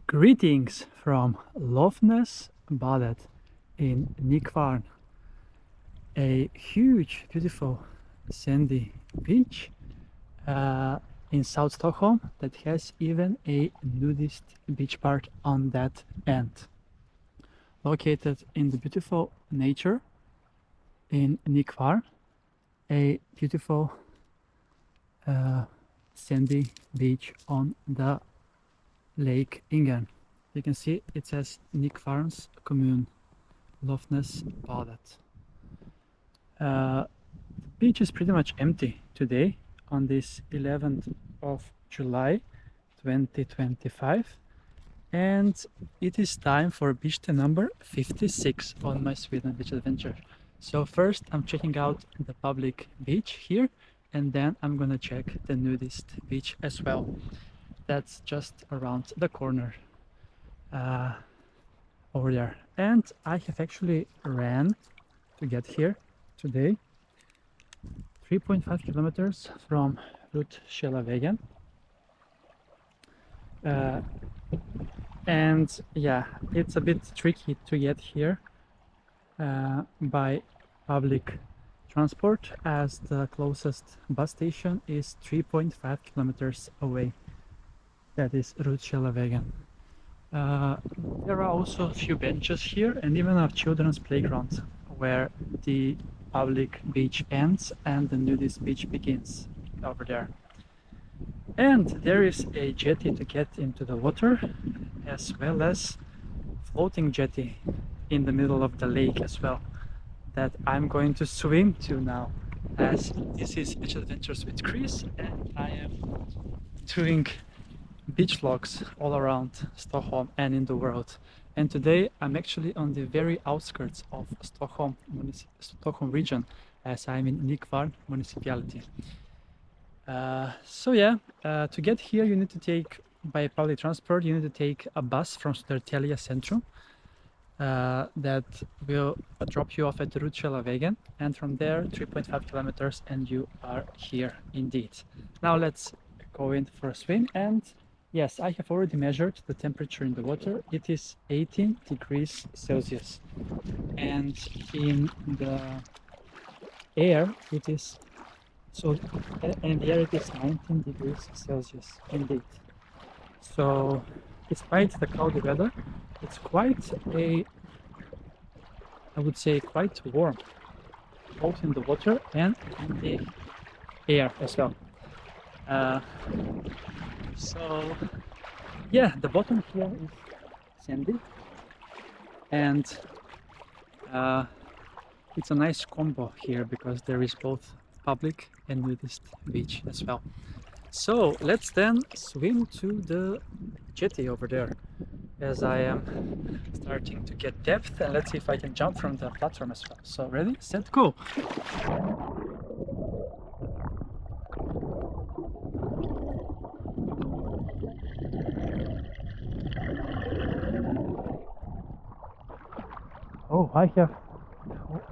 Greetings from Lovnäsbadet in Nykvarn, a huge, beautiful, sandy beach in South Stockholm that has even a nudist beach part on that end. Located in the beautiful nature in Nykvarn, a beautiful sandy beach on the Lake Yngern. You can see it says Nykvarns kommun, Lovnäsbadet. The beach is pretty much empty today on this 11th of July 2025, and it is time for beach day number 56 on my Sweden beach adventure. So first I'm checking out the public beach here, and then I'm gonna check the nudist beach as well. That's just around the corner over there. And I have actually ran to get here today 3.5 kilometers from Nykvarn. And yeah, it's a bit tricky to get here by public transport, as the closest bus station is 3.5 kilometers away. That is Nykvarn. There are also a few benches here and even a children's playground where the public beach ends and the nudist beach begins over there. And there is a jetty to get into the water, as well as floating jetty in the middle of the lake as well, that I'm going to swim to now, as this is Beach Adventures with Chris and I am doing beach vlogs all around Stockholm and in the world. And today I'm actually on the very outskirts of Stockholm region, as I'm in Nykvarn municipality. So yeah, to get here you need to take, by public transport, you need to take a bus from Södertälje Centrum that will drop you off at Nykvarn, and from there 3.5 kilometers and you are here indeed. Now let's go in for a swim. And yes, I have already measured the temperature in the water. It is 18 degrees Celsius, and in the air it is it is 19 degrees Celsius indeed. So despite the cloudy weather, it's quite I would say quite warm, both in the water and in the air as well. So yeah, the bottom here is sandy, and it's a nice combo here because there is both public and nudist beach as well. So let's then swim to the jetty over there, as I am starting to get depth, and let's see if I can jump from the platform as well. So ready, set, go! Oh, I have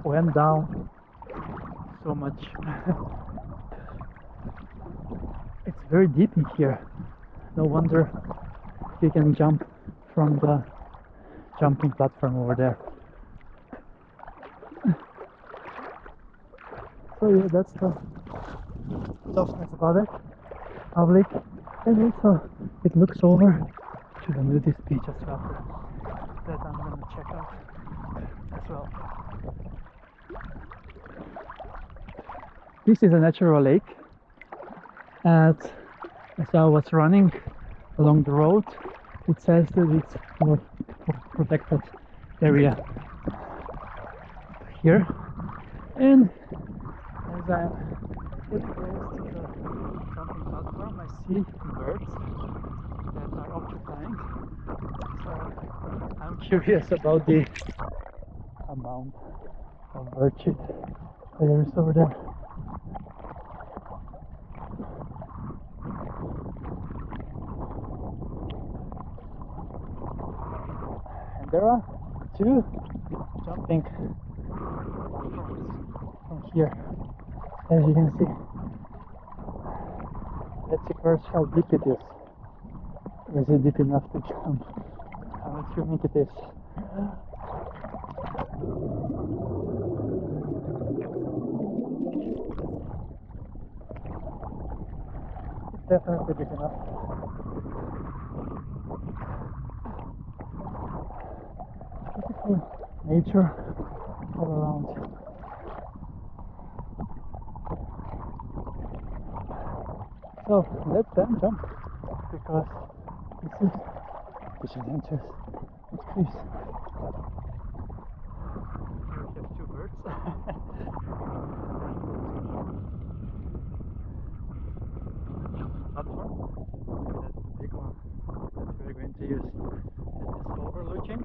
went down so much. It's very deep in here. No wonder you can jump from the jumping platform over there. So yeah, that's the Lovnäsbadet public, and also it looks over to the nudist beach as well, that I'm gonna check out as well. This is a natural lake, and as I was running along the road, it says that it's more protected area here, and as I'm getting close to the jumping platform, I see birds that are occupying. So I'm curious about the amount of birdshit there is over there. And there are two jumping from here, as you can see. Let's see first how deep it is. Is it deep enough to jump? I'm assuming it is. It's definitely big enough. Beautiful nature all around. So let's then jump, because this is adventurous. It's crazy. Here we have two birds. Platform. That's the big one that we're going to use. It is overlooking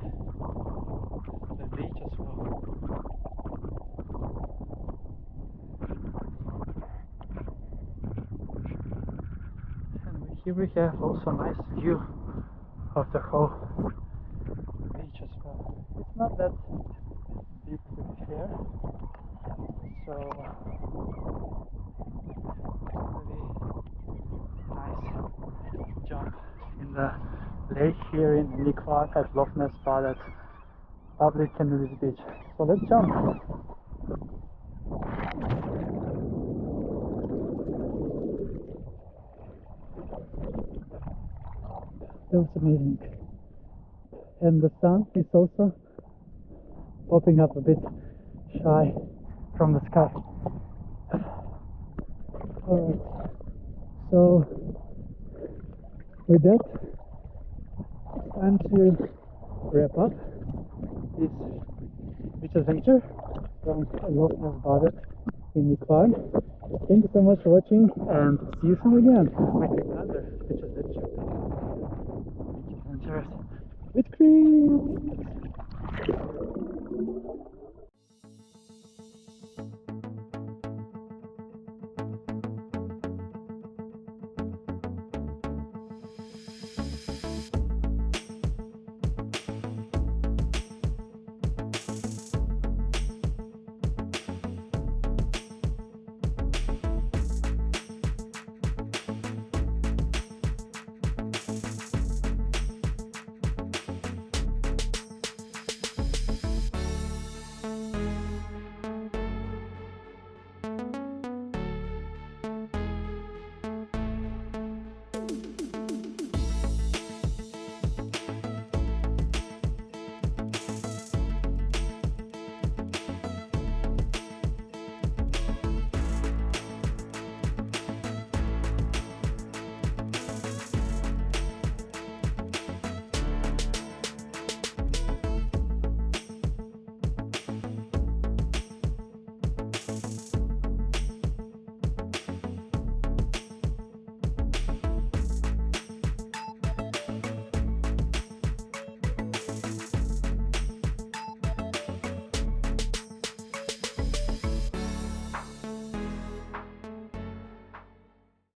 the beach as well. And here we have also a nice view of the whole beach as well. It's not that deep to be fair, so it's gonna be nice jump in the lake here in Nykvarn at Lovnäsbadet public and NUDIST beach. So let's jump. That was amazing. And the sun is also popping up a bit shy from the sky. Alright, so with that, it's time to wrap up this beach adventure from Lovnäsbadet in Nykvarn. Thank you so much for watching, and see you soon again with another beach adventure. Beach adventures with Chris!